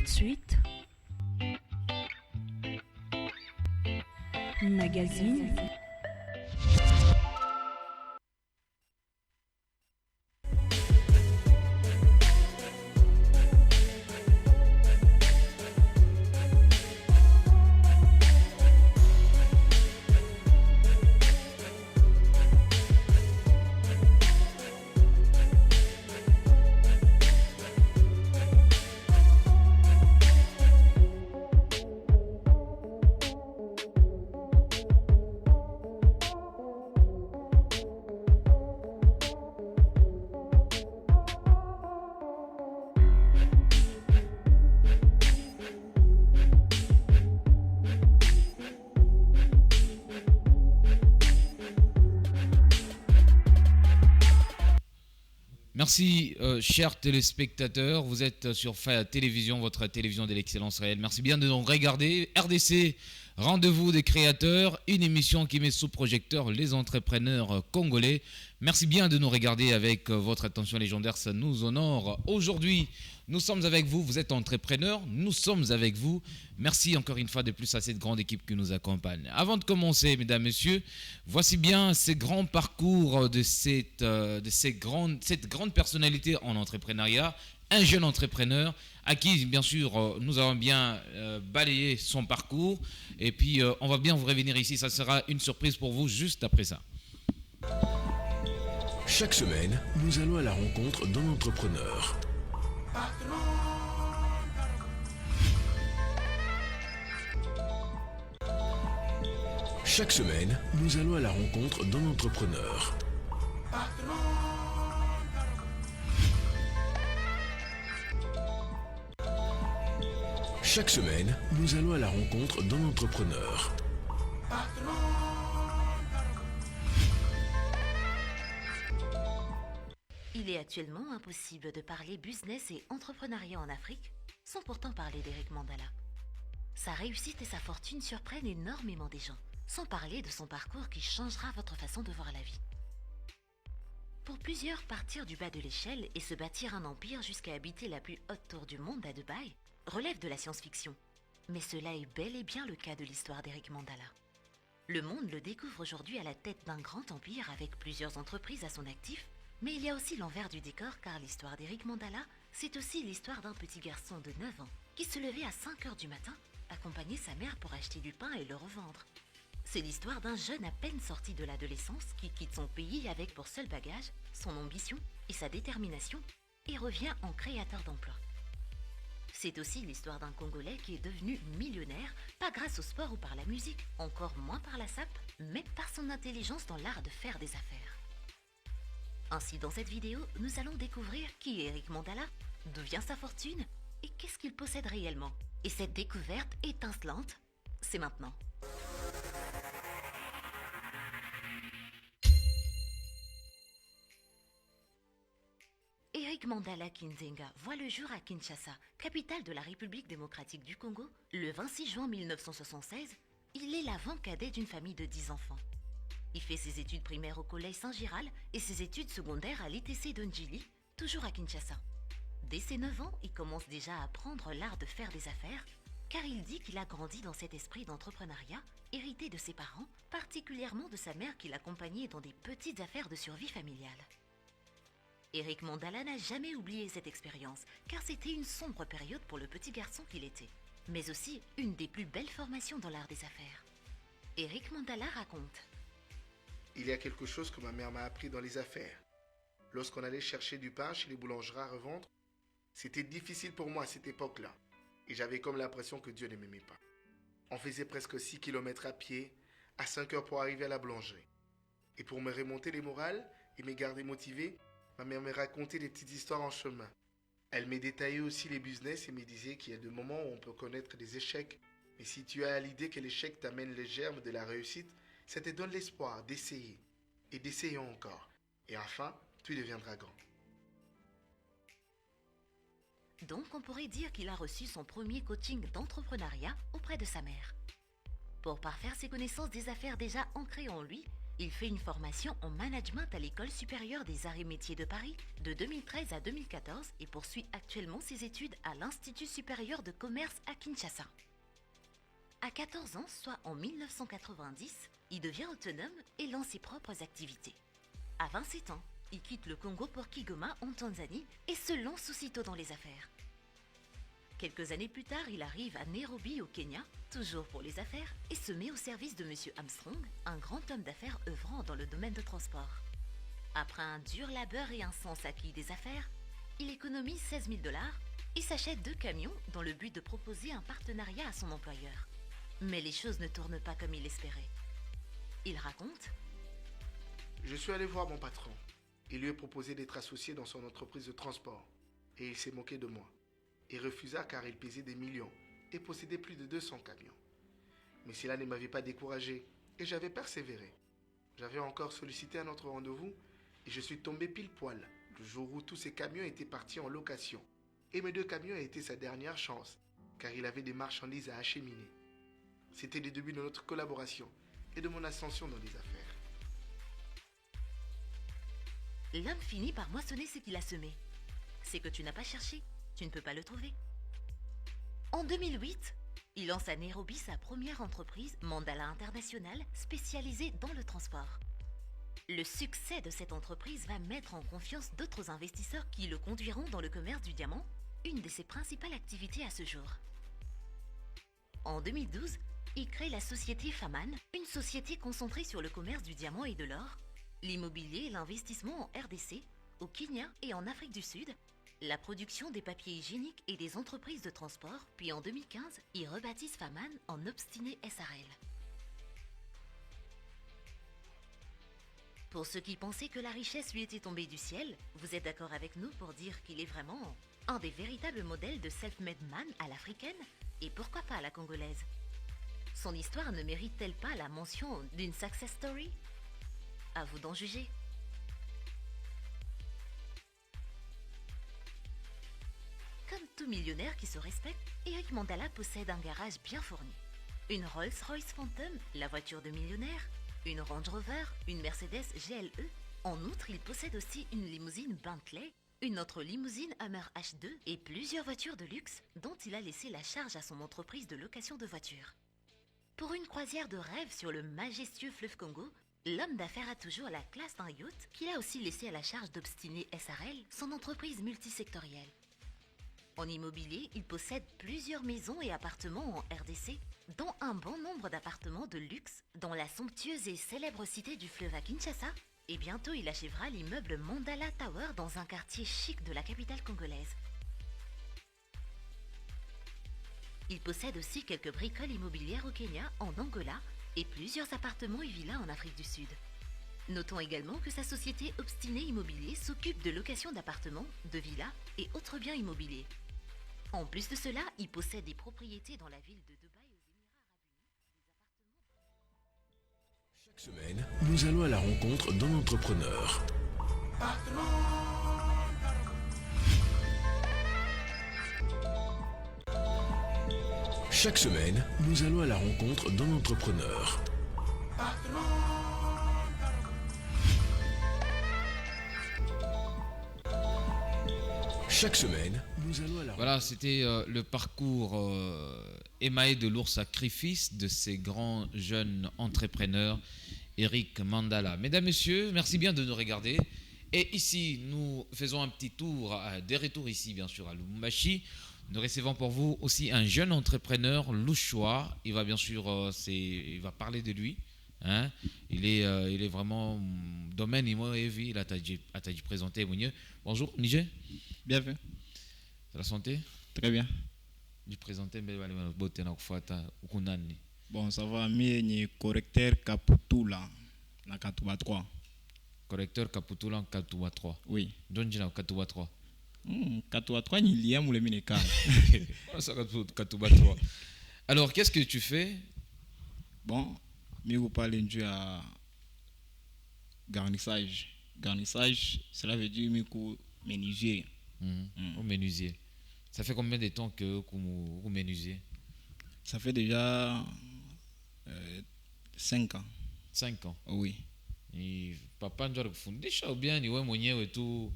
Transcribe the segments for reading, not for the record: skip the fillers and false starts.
de suite, magazine. Merci, chers téléspectateurs. Vous êtes sur Faya Télévision, votre télévision de l'excellence réelle. Merci bien de nous regarder. RDC, rendez-vous des créateurs, une émission qui met sous projecteur les entrepreneurs congolais. Merci bien de nous regarder avec votre attention légendaire, ça nous honore. Aujourd'hui, nous sommes avec vous, vous êtes entrepreneurs, nous sommes avec vous. Merci encore une fois de plus à cette grande équipe qui nous accompagne. Avant de commencer, mesdames, messieurs, voici bien ces grands parcours de cette grande personnalité en entrepreneuriat, un jeune entrepreneur à qui, bien sûr, nous avons bien balayé son parcours. Et puis, on va bien vous revenir ici, ça sera une surprise pour vous juste après ça. Chaque semaine, nous allons à la rencontre d'un entrepreneur. Chaque semaine, nous allons à la rencontre d'un entrepreneur. Chaque semaine, nous allons à la rencontre d'un entrepreneur. Il est actuellement impossible de parler business et entrepreneuriat en Afrique sans pourtant parler d'Eric Mandala. Sa réussite et sa fortune surprennent énormément des gens, sans parler de son parcours qui changera votre façon de voir la vie. Pour plusieurs, partir du bas de l'échelle et se bâtir un empire jusqu'à habiter la plus haute tour du monde à Dubaï relève de la science-fiction. Mais cela est bel et bien le cas de l'histoire d'Eric Mandala. Le monde le découvre aujourd'hui à la tête d'un grand empire avec plusieurs entreprises à son actif. Mais il y a aussi l'envers du décor car l'histoire d'Eric Mandala, c'est aussi l'histoire d'un petit garçon de 9 ans qui se levait à 5 heures du matin, accompagner sa mère pour acheter du pain et le revendre. C'est l'histoire d'un jeune à peine sorti de l'adolescence qui quitte son pays avec pour seul bagage son ambition et sa détermination et revient en créateur d'emplois. C'est aussi l'histoire d'un Congolais qui est devenu millionnaire, pas grâce au sport ou par la musique, encore moins par la sape, mais par son intelligence dans l'art de faire des affaires. Ainsi, dans cette vidéo, nous allons découvrir qui est Eric Mandala, d'où vient sa fortune et qu'est-ce qu'il possède réellement. Et cette découverte étincelante, c'est maintenant. Eric Mandala Kinzenga voit le jour à Kinshasa, capitale de la République démocratique du Congo, le 26 juin 1976. Il est l'avant-cadet d'une famille de 10 enfants. Il fait ses études primaires au collège Saint-Giral et ses études secondaires à l'ITC de Njili, toujours à Kinshasa. Dès ses 9 ans, il commence déjà à apprendre l'art de faire des affaires, car il dit qu'il a grandi dans cet esprit d'entrepreneuriat, hérité de ses parents, particulièrement de sa mère qui l'accompagnait dans des petites affaires de survie familiale. Eric Mandala n'a jamais oublié cette expérience, car c'était une sombre période pour le petit garçon qu'il était, mais aussi une des plus belles formations dans l'art des affaires. Eric Mandala raconte. Il y a quelque chose que ma mère m'a appris dans les affaires. Lorsqu'on allait chercher du pain chez les boulangeries à revendre, c'était difficile pour moi à cette époque-là. Et j'avais comme l'impression que Dieu ne m'aimait pas. On faisait presque 6 km à pied, à 5 heures pour arriver à la boulangerie. Et pour me remonter les morales et me garder motivé, ma mère me racontait des petites histoires en chemin. Elle me détaillait aussi les business et me disait qu'il y a des moments où on peut connaître des échecs. Mais si tu as l'idée que l'échec t'amène les germes de la réussite, ça te donne l'espoir d'essayer, et d'essayer encore. Et enfin, tu deviendras grand. Donc on pourrait dire qu'il a reçu son premier coaching d'entrepreneuriat auprès de sa mère. Pour parfaire ses connaissances des affaires déjà ancrées en lui, Il fait une formation en management à l'École supérieure des arts et métiers de Paris de 2013 à 2014 et poursuit actuellement ses études à l'Institut supérieur de commerce à Kinshasa. À 14 ans, soit en 1990, il devient autonome et lance ses propres activités. À 27 ans, il quitte le Congo pour Kigoma en Tanzanie et se lance aussitôt dans les affaires. Quelques années plus tard, il arrive à Nairobi au Kenya, toujours pour les affaires, et se met au service de M. Armstrong, un grand homme d'affaires œuvrant dans le domaine de transport. Après un dur labeur et un sens acquis des affaires, il économise 16 000 $ et s'achète 2 camions dans le but de proposer un partenariat à son employeur. Mais les choses ne tournent pas comme il l'espérait. Il raconte: Je suis allé voir mon patron. Il lui ai proposé d'être associé dans son entreprise de transport. Et il s'est moqué de moi. Il refusa car il pesait des millions et possédait plus de 200 camions. Mais cela ne m'avait pas découragé et j'avais persévéré. J'avais encore sollicité un autre rendez-vous et je suis tombé pile poil le jour où tous ces camions étaient partis en location. Et mes 2 camions étaient sa dernière chance car il avait des marchandises à acheminer. C'était le début de notre collaboration et de mon ascension dans les affaires. L'homme finit par moissonner ce qu'il a semé. C'est que tu n'as pas cherché, tu ne peux pas le trouver. En 2008, il lance à Nairobi sa première entreprise, Mandala International, spécialisée dans le transport. Le succès de cette entreprise va mettre en confiance d'autres investisseurs qui le conduiront dans le commerce du diamant, une de ses principales activités à ce jour. En 2012, il crée la société Faman, une société concentrée sur le commerce du diamant et de l'or, l'immobilier et l'investissement en RDC, au Kenya et en Afrique du Sud, la production des papiers hygiéniques et des entreprises de transport, puis en 2015, il rebaptise Faman en Obstiné SARL. Pour ceux qui pensaient que la richesse lui était tombée du ciel, vous êtes d'accord avec nous pour dire qu'il est vraiment un des véritables modèles de self-made man à l'africaine, et pourquoi pas à la congolaise? Son histoire ne mérite-t-elle pas la mention d'une success story? À vous d'en juger. Comme tout millionnaire qui se respecte, Eric Mandala possède un garage bien fourni. Une Rolls-Royce Phantom, la voiture de millionnaire, une Range Rover, une Mercedes GLE. En outre, il possède aussi une limousine Bentley, une autre limousine Hummer H2 et plusieurs voitures de luxe dont il a laissé la charge à son entreprise de location de voitures. Pour une croisière de rêve sur le majestueux fleuve Congo, l'homme d'affaires a toujours la classe d'un yacht qu'il a aussi laissé à la charge d'Obstiné SARL, son entreprise multisectorielle. En immobilier, il possède plusieurs maisons et appartements en RDC, dont un bon nombre d'appartements de luxe dans la somptueuse et célèbre cité du fleuve à Kinshasa, et bientôt il achèvera l'immeuble Mandala Tower dans un quartier chic de la capitale congolaise. Il possède aussi quelques bricoles immobilières au Kenya, en Angola, et plusieurs appartements et villas en Afrique du Sud. Notons également que sa société Obstiné Immobilier s'occupe de location d'appartements, de villas et autres biens immobiliers. En plus de cela, il possède des propriétés dans la ville de Dubaï aux Émirats arabes unis. Chaque semaine, nous allons à la rencontre d'un entrepreneur. Chaque semaine, nous allons à la rencontre d'un entrepreneur. Chaque semaine, nous allons à la Voilà, c'était le parcours émaillé de lourds sacrifices de ces grands jeunes entrepreneurs, Eric Mandala. Mesdames, Messieurs, merci bien de nous regarder. Et ici, nous faisons un petit tour, des retours ici, bien sûr, à Lubumbashi. Nous recevons pour vous aussi un jeune entrepreneur, Louchoua. Il va bien sûr, il va parler de lui. Hein? Il est vraiment domaine il a été présenté. Bonjour, Niger. Bienvenue. La santé? Très bien. Du présenté, mais Bon, ça va, mais ni correcteur Kaputula, na Katuba 3. correcteur Kaputula Katuba 3. Oui. Donc, j'ai Katuba 3. Katuba 3, ni liam ou le minécal. Katuba 3. Alors, qu'est-ce que tu fais? Bon, mais vous parlez de à garnissage. Garnissage, cela veut dire menuisier. Au menuisier. Ça fait combien de temps que vous menuisiez? Ça fait déjà 5 ans. 5 ans. Oui. Ni papa ndio alikufundisha ou bien ni wewe mwenyewe tu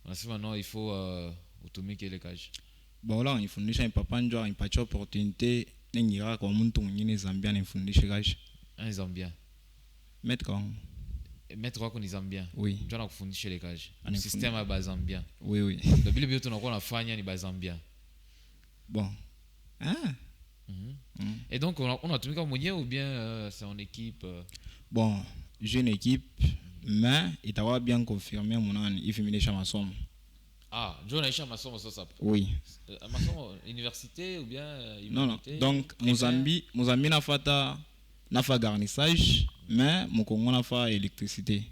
unasema non il faut utumike ile kazi? Bon là nifundisha papa njo anipatia opportunité ningira kwa mtu mwingine Zambia nifundishe kazi. Un Zambien. Maître wangu. Maître wako ni Zambien. Oui. Ndio anakufundisha ile kazi. Ni system ya Bazambien. Oui oui. Ndio vile vile tunakuwa nafanya ni Bazambien. Bon. Ah. Et donc on atumika mwenyewe ou bien c'est en équipe Bon, j'ai une équipe mais itakuwa bien confirmé munani hivi minesha masomo. Ah, ndio unaisha masomo sasa. Oui. Masomo université ou bien Non non. humanité? Donc Mozambique nafa garnissage mais Mukongo nafa électricité.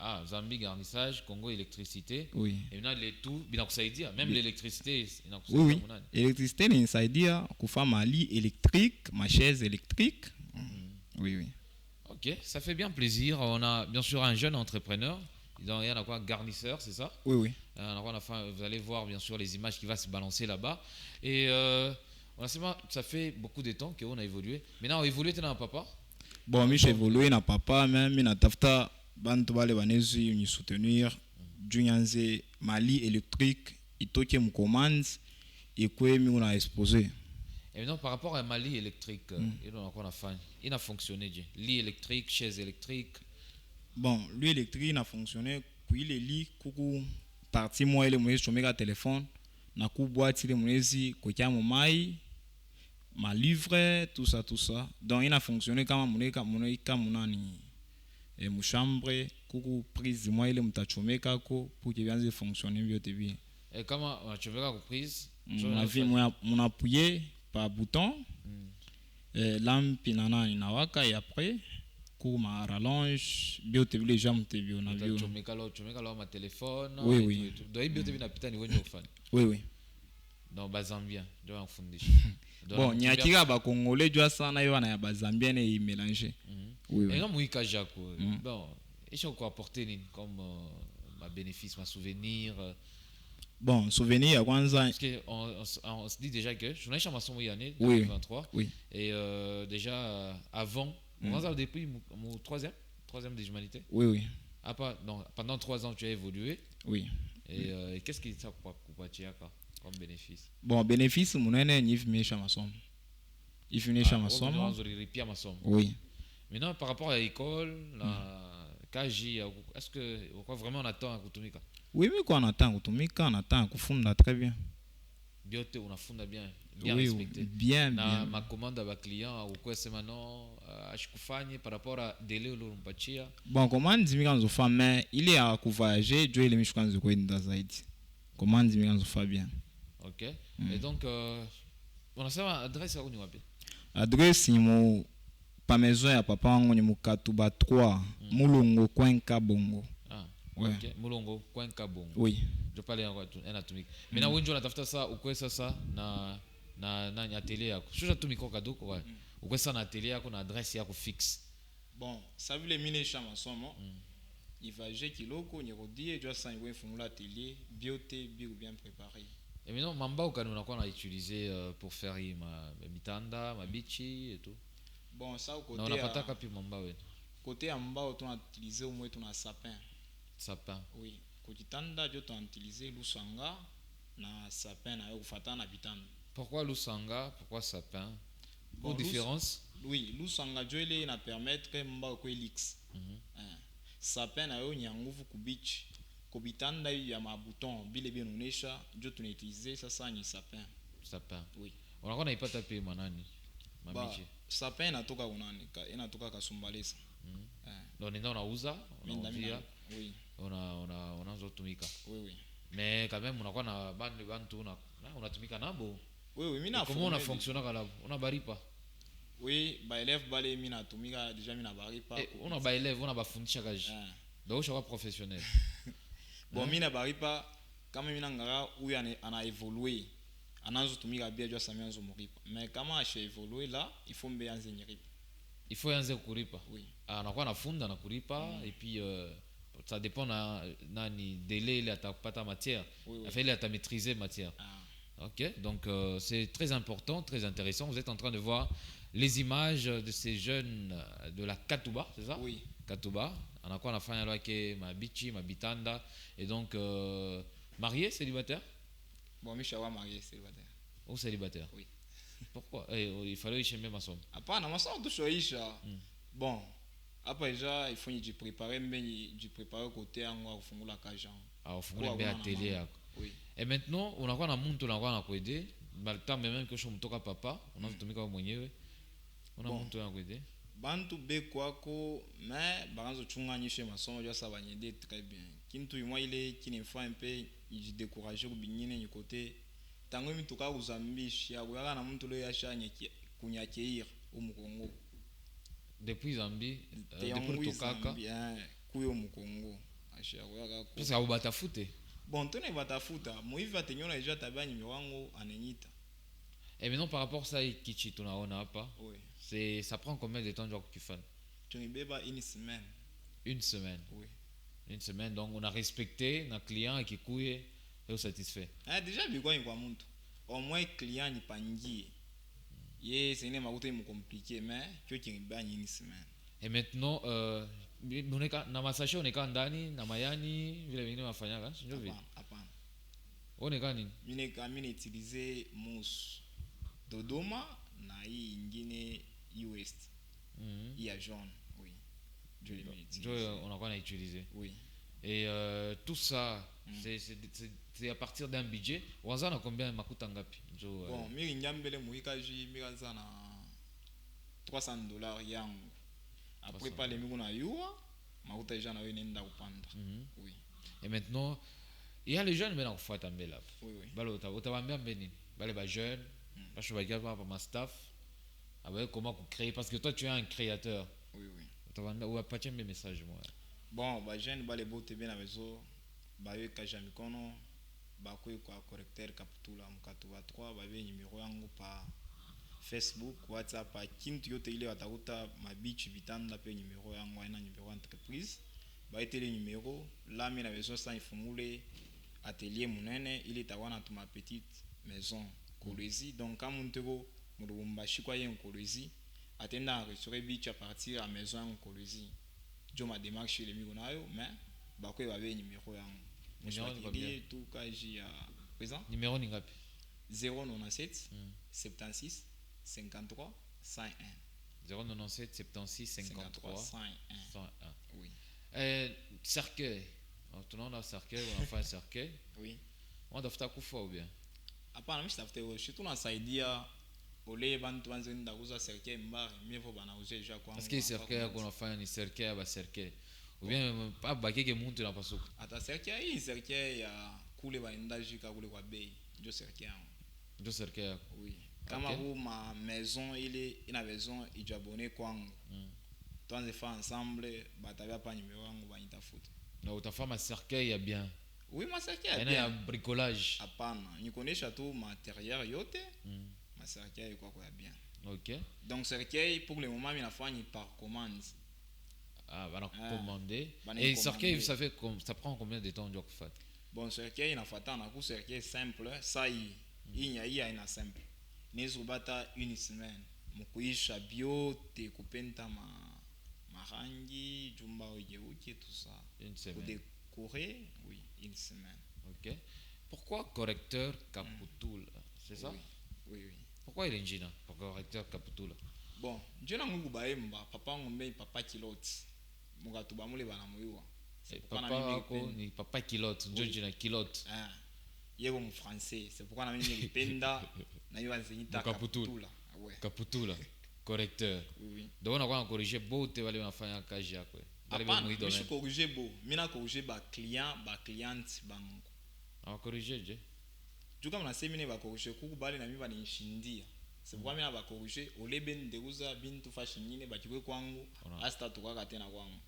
Ah, Zambie garnissage, Congo électricité. Oui. Et maintenant les tout binakusaidia même l'électricité inakusaidia Oui oui. munani. Électricité ni nisaidia kufa mali électrique, ma chaise électrique. Oui oui. Ok, ça fait bien plaisir. On a bien sûr un jeune entrepreneur. Il y en a quoi, garnisseur, c'est ça? Oui oui. Vous allez voir bien sûr les images qui vont se balancer là-bas. Et ça fait beaucoup de temps qu'on a évolué. Maintenant, on a évolué dans papa. Bon, j'ai évolué na papa, même na tafta bantu bale banezi ni soutenir Junyanze Mali électrique, itoke mu commande et quoi mi on a exposé. Et maintenant, par rapport à Mali électrique, il a fonctionné. Lit électrique, chaise électrique. Bon, lui électrique n'a fonctionné. Puis les lits, coucou, parti moi le moyen chomeka téléphone, na coup boîte le moyen si kokia mo mai, ma livre, tout ça. Donc il a fonctionné comme monani et mu chambre, coucou prise moi le mutachomeka ko pour que vienne fonctionner bien. Et comment tu veux la prise? Mon appuyé par bouton, lampe nana inawaka et après ma rallonge biotebi les jambes te bio na bio chomeka lo ma téléphone. Oui oui. Donc biotebi na pita ni wenye ufanya. Oui oui. Donc bazambien ndio wanafundisha. Bon nyakira ba congolais jwa sana yo na ya bazambien et mélanger. Oui oui. Et comme muika jako. Bon, et je quoi apporter comme ma bénéfice, ma souvenir. Bon, souvenir à kwanza parce que on se dit déjà que je n'ai masomo année 2023 oui. Et déjà avant depuis mon troisième de l'humanité. Oui oui. Non, pendant 3 ans tu as évolué. Oui. Et qu'est-ce qui t'a comme bénéfice? Bon, bénéfice munene ni finisha masomo. Il finisha masomo. Oui. Maintenant par rapport à l'école, la KJ, est-ce que vraiment on attend à kutumika? Oui, mais quoi on attend kutumika, on attend kufunda très bien. Biote unafunda bien oui, respecté. Bien na ma commande à client ou quoi c'est maintenant ashikufanye par rapport à délai ulimpatia. Bon, commande zimika nzofa mais il est à voyager, Dieu ile mishuka nzo kwenda zaidi. Commande zimika nzofa bien. OK. Et donc on a ça adresse au ni wapi? Adresse ni mo pa maison ya papa wangu ni Mukatuba 3, Mulongo coin Kabongo. Ah. Ouais. OK, Mulongo coin Kabongo. Oui. Je parle encore anatumika. Maintenant wengi wanatafuta saa ukwe sasa na atelier yako. Sio tumiko kadoko kwa. Ukwe sana atelier yako na adresse yako fixe. Bon, ça veut le mine cha masomo. Il va j'ai kiloko ni rodie doit ça il fungula atelier bioté bien préparé. Et maintenant mamba ukani unakuwa na utiliser pour faire ma mitanda, ma bichi et tout. Bon, ça au côté on napata kapi mamba wewe. Côté ambao tu utiliser au moins tu na sapin. Sapin. Oui. Kujitanda jo tu utiliser lusanga na sapin na kufuatana na vitanda. Pourquoi lusanga? Pourquoi sapin? Bon, différence? Oui, lusanga jo ile ina permettre que mba ko elix. Sapin na yo nyanguvu kubichi. Kubitanda ya mabuton bile bien unesha jo tunautiliser sasa ni sapin. Sapin. Oui. Unakuwa naipata pe manani? Mabichi. Sapin inatoka kunani? Inatoka Kasumbalesa. Donc nenda unauza, unauzia. Oui. Unazotumika. Oui. Mais quand même unakuwa na bantu unatumika nabo. Oui, mina comment on a fonctionné là? On a baripa. Oui, ba élève bale mina tumika déjà mina baripa. On a ba élève, on a ba fundisha kaji. Donc je suis professionnel. Bon, mina baripa kama mina ngara huyu ana évoluer. Anazo tumika bien jua samia nzo muripa. Mais kama a évoluer là, il faut mbe anze nyiripa. Il faut anze kuripa. Oui. Anakuwa nafunda na kuripa et puis ça dépend ni délai il atapata matière. Il fait il a maîtriser matière. OK, donc c'est très important, très intéressant. Vous êtes en train de voir les images de ces jeunes de la Katuba, c'est ça? Oui. Katuba, anakuwa anafanya lwake mabichi, mabitanda, et donc marié, célibataire Bon, je suis marié, célibataire. ou célibataire? Oui. Pourquoi il fallait y cheminer ma somme. Hapana, masomo tu shoisha. Bon, hapa deja il faut préparer mais préparer côté yangu ya kufungula kaja. Ah, ufungule mbele atelier yako. Oui. Et maintenant, unakuwa na mtu anakuwa anakuaider, balta même kesho mtoka papa, unatumika wewe mwenyewe. Una mtu anakuaider. Bantu be kwako mais banzo chunganyishe masomo jo ça va aider très bien. Kintu moi ile kinifaa un peu décourager kubinyine ni côté tango mituka kuzambisha kuyaka na mtu lo yashanye kunyakeira umukongo. Depuis Zambie, depuis Tokaka, kuyo mukongo. Asha kuyaka parce que batafute. Bon, tone batafuta, muivi atenyona deja tabia nyimbo wangu anenyita. Et maintenant par rapport à ça kichi tunaona hapa, Oui. c'est ça prend combien de temps genre kufanya? Tunibeba une semaine. Une semaine. Oui. Une semaine, donc on a respecté notre client qui couille et satisfait. Ah, déjà bikwa kwa muntu. Au moins client ni pangie. Ye c'est une makuta mu compliqué mais kyo kinibeba une semaine. Et maintenant uneka na masashe uneka ndani na mayani vile vingine wafanyaka, ndio vile. Hapana. Uneka nini? Mine utiliser mousse Dodoma na hii ingine US. Il y a jaune, oui. Je l'ai mis. On a quoi utiliser. Oui. Et tout ça, c'est à partir d'un budget. Waza na combien makuta ngapi? Bon, mimi nyambele muhikaji mikaza na $300 yangu. Après pas les migo na yuwa, makuta déjà na wewe nenda kupanda. Oui. Et maintenant, il y a les jeunes maintenant kufuata mbele hapo. Oui, oui. Bale utawambia mbeni. Bale ba jeunes, ba shobaga pa ma staff. Ah ouais, comment créer parce que toi tu es un créateur. Oui, oui. Utawambia ou pas mes messages moi. Bon, ba jeune bale bote bien na bezo, ba yo kaja mikono, ba kwa correcteur kaptula mkatu wa 3, ba be numéro yangu pa Facebook, WhatsApp, pa kintu yote ile watakuta mabichi vitanda pe numéro yangu aina numéro entreprise. Ba etele numéro, là mi na bezo sa ifungule atelier munene ile tawana tuma petite maison Kolwezi. Donc quand mon teko mulumbashi kwa yen Kolwezi, atenda enregistrer bichi à partir à maison en Kolwezi. Jo ma démarche chez les migonayo mais bakwe babe numéro yangu. Monsieur tout kaji ya présent. Numéro ni ngapi? 097 76 53 101. 097 76 53 101. Oui. Cercueil. Tout le monde a cercueil, on a fait un cercueil. Oui. On doit faire quoi ou bien? Hapana mimi sitafute surtout na saidia ole bantu banzenda kuza cercueil mbari mievo bana uze ja kwa. Est-ce que cercueil qu'on a fait ni cercueil ba cercueil? Ou bien pas bakeke muntu na paso. Ata cercueil ya kule baenda jika kule kwa bei. Ndio cercueil. Ndio cercueil. Oui. Kama okay. Ma maison ile ina maison ijabone kwangu. Tuanze faire ensemble batabia pa numéro yangu banitafuta. Na utafanya ma cercueil ya bien. Oui, ma cercueil ya bien. Ina bricolage. Hapana, nikonesha tu matériel yote. Ma cercueil kwa bien. OK. Donc cercueil pour le moment minafanya par commande. Ah, va commander. Et cercueil ça fait ça prend combien de temps de faire? Bon, cercueil inafuata na ku cercueil simple, ça hii ina simple. Nezo bata une semaine. Mukuisha biote kupenta marangi, jumba ujeuke tout ça. Une semaine. Pour décorer, oui, une semaine. OK. Pourquoi correcteur Kaputula? C'est ça? Oui, oui, oui. Pourquoi il est ingénieur pour correcteur Kaputula? Bon, jina mungu baemba, papa ngombe papa kiloti. Munga tubamule bana moyua. C'est papa ko ni papa kilote, ndio jina kilote. Ah. Yego mu français, c'est pourquoi na mimi nilipenda na hiyo anzenyita Kaputula. Ouais. Kaputula. Correcteur. Oui, oui. Donc on a corrigé bote wale wanafanya kazi yako. Hapana, mimi corriger bo. Mimi na corriger ba client bangu. Ah, corriger je. Juka mna sema mimi ba corriger kuku bali na mimi banishindia. C'est pourquoi mimi na ba corriger oleben ndeuza bintu fashion nyine bakikwe kwangu hasta tukaka tena kwangu.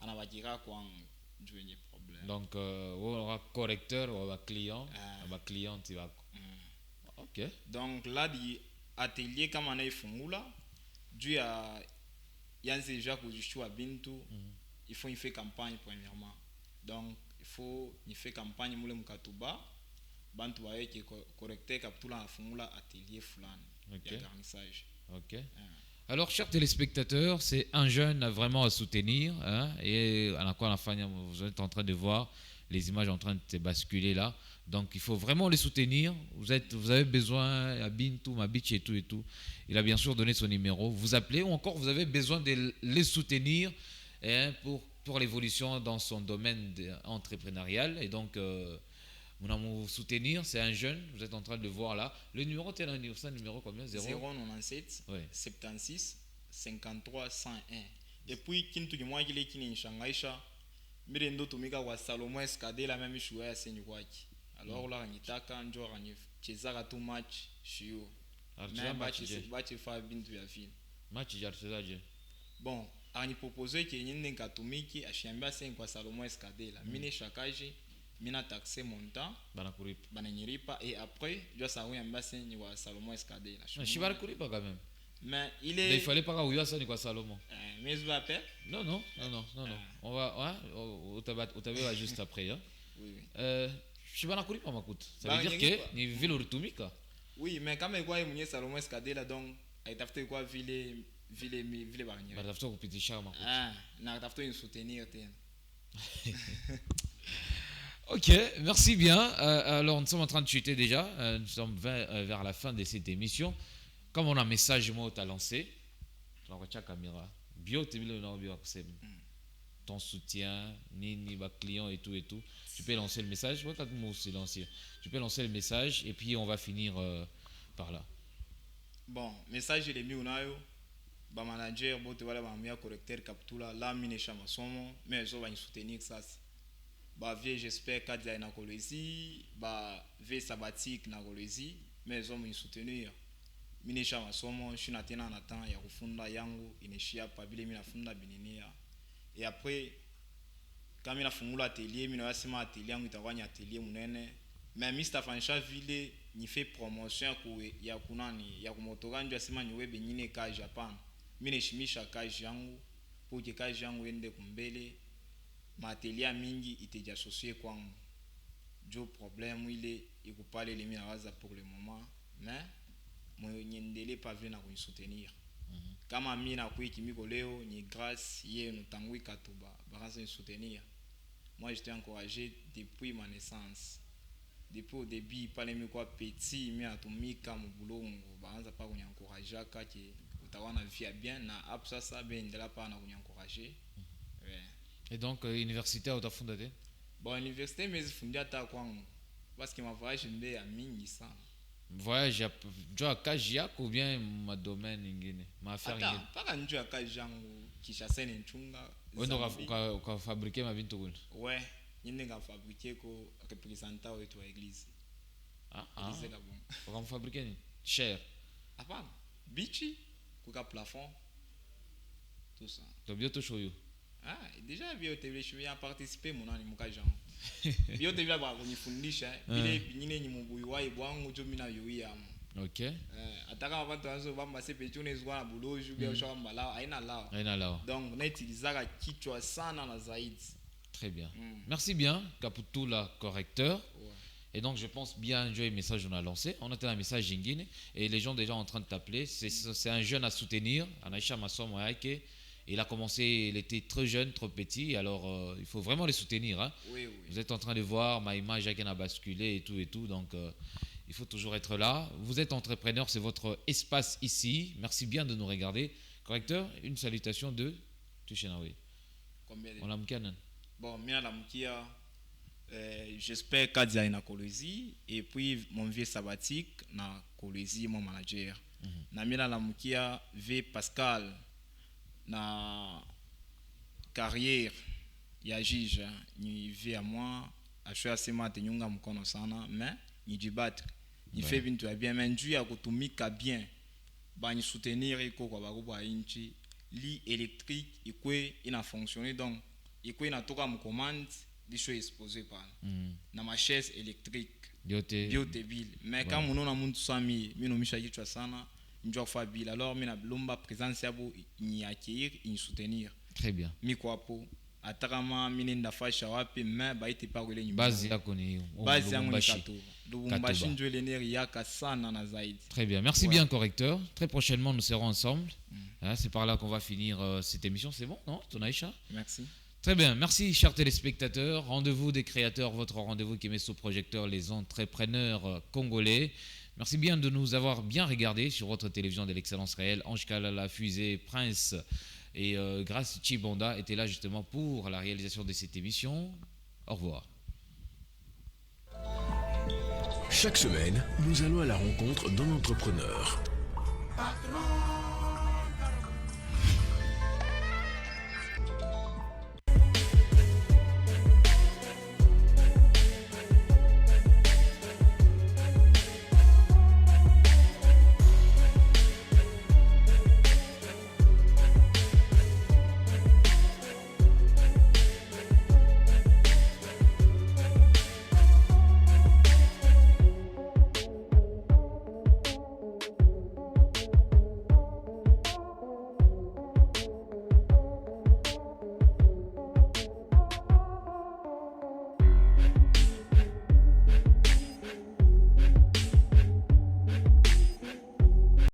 Anabakira kwangu. Ndio yenye problème. Donc on a correcteur ou ba client, ba client tu vas. OK. Donc là di atelier kama na ifungula juu ya yanze déjà kujishua bintu il faut y faire campagne premièrement. Donc il faut y faire campagne mule mkatuba bantu waeke correcteur kaptula afungula atelier fulani ya garnissage. OK. Alors, chers téléspectateurs, c'est un jeune vraiment à soutenir. Hein, et à la fin, vous êtes en train de voir les images en train de se basculer là. Donc, il faut vraiment les soutenir. Vous avez besoin, à Bintou, Mabitch et tout et tout. Il a bien sûr donné son numéro. Vous appelez ou encore vous avez besoin de les soutenir hein, pour l'évolution dans son domaine entrepreneurial. Et donc, vous soutenir, c'est un jeune, vous êtes en train de le voir là. Le numéro, tu as un numéro combien 097 ouais. 76 53 101. Et puis, kintu ki mwa kile kini nshangaisha, mire ndo tumika kwa Salomon Escade la même choix ya senyu kwaki. Alors là, nitaka njo ranyi chezaka too much shio. Mais bachi fa bintu ya fini. Match ya chezaje. Bon, ani proposé que nyinde ngatumiki ashiambia senyu kwa Salomon Escade la. Mine shakaji mina taxe montant bananyiripa et après je ça oui ambassi ni wa Salomon Escade là je vais courir quand même mais il fallait pas où ça ni quoi Salomon mais je vais appeler non on va au tabac juste après hein oui je vais courir pas m'écoute ça veut dire que ni ville rutumika oui mais quand même quoi il Salomon Escade là donc il t'a fait quoi ville barnier bah t'a fait petit charme na t'a fait soutenir Ok, merci bien. Alors, nous sommes en train de chuter déjà. Nous sommes vers la fin de cette émission. Comme on a un message, moi, tu as lancé. Caméra. Bio, ton soutien, ni client et tout et tout. Tu peux lancer le message. Tu peux lancer le message et puis on va finir par là. Bon, message il est mis au nayo. Ba manager, bon, tu vois, ba correcteur captura, là, mine chama somo, mais je vais soutenir ça. Bah vie j'espère qu'à na kolezi bah vie sabbatique na kolezi mais zomo ni soutenir minisha masomo je suis na tena na temps ya kufunda yangu inishia pa bile mimi nafunda bininia et après quand mimi nafungula atelier mimi nasema atelier yangu itakuwa ni atelier munene mais Mr Fanisha vile ni fait promotion ya kunani ya kumotoka ndio asema ni webe nyine ka Japan mimi nishimisha kazi yangu pour que kazi yangu ende kumbele matelia mingi iteja associé kwangu jo problème ile ikupale limi nawaza pour le moment mais mwenyeendele pas vile na kunisoutenir kama mimi na kuiki miko leo ni grâce yenu tangu ikatuba bakaanza soutenir moi j'étais encouragé depuis ma naissance depuis au début pale mimi kwa petit mimi atumika mbulongo bakaanza pa kunyankourager kake utawana via bien na hapo sasa bendela pa na kunyankourager Et donc, universitaire, tu as fondé? Bon, université, mais je fondé à Takwang. Parce que ma voyage, je me à mingi ça. Voyage, tu as Kajiak ou bien ma domaine ingénieur? Ma affaire ingénieur? Pas quand tu as Kajiak qui chasse un chunga. Oui, donc, on a fabriqué ma vintoul. Ouais, il y a fabriqué ko représentant de toi église. Église là bon. On a fabriqué cher. Ah pas, bichi, koka plafond, tout ça. Tu as bien tout choisi. Ah, déjà bio TV je viens participer mon ani mukaja. Bio TV ba kunifundisha bile nyine nyimubuyi wa ibwangu jo mina yoya. OK. Ataka abantu anzo bamba sepe tune zwa na buloju bia shamba lao aina lao. Donc na utilizaka kichwa sana na zaidi. Très bien. Merci bien Kaputula correcteur. Ouais. Et donc je pense bien enjoy le message qu'on a lancé. On a un message jingine et les gens déjà en train de t'appeler, c'est un jeune à soutenir, Anaisha Massomo Aike. Il a commencé, il était très jeune, trop petit, alors il faut vraiment les soutenir. Hein. Oui. Vous êtes en train de voir, ma image a basculé et tout, donc il faut toujours être là. Vous êtes entrepreneur, c'est votre espace ici. Merci bien de nous regarder. Correcteur, une salutation de Tuchenaoui. Combien de... On l'a mkanan. Bon, mina la mkia, j'espère qu'Adia na Kolezi, et puis mon vieux sabbatique na Kolezi, mon manager. Na mina la mkia, V Pascal. Na carrière ya jija ni via moi ashwa sema tenyunga mkono sana mais ni jibattre ni fait bintu ya bien mais nju ya kutumika bien ba ni soutenir iko kwa bakuba inchi li électrique ikwe ina fonctionner donc ikwe inatoka mcommande lisho exposé par na ma chaise électrique biote bill mais quand munona muntu sami mino misha kichwa sana njoo fa bill alors mina lomba présence yabo ni accueillir ni soutenir très bien miko hapo atakama mini ndafasha wapi mais baite pa kule nyumba base yako ni hiyo base yangu ni Lubumbashi njoo leneri yaka sana na zaidi très bien merci bien correcteur très prochainement nous serons ensemble Ah, c'est par là qu'on va finir cette émission, c'est bon, non, Tonaïcha? Merci. Très bien, merci chers téléspectateurs. Rendez-vous des créateurs, votre rendez-vous qui met sous projecteur les entrepreneurs congolais. Merci bien de nous avoir bien regardés sur votre télévision de l'excellence réelle. Ange Kalala, Fusée, Prince et Grace Chibonda étaient là justement pour la réalisation de cette émission. Au revoir. Chaque semaine, nous allons à la rencontre d'un entrepreneur.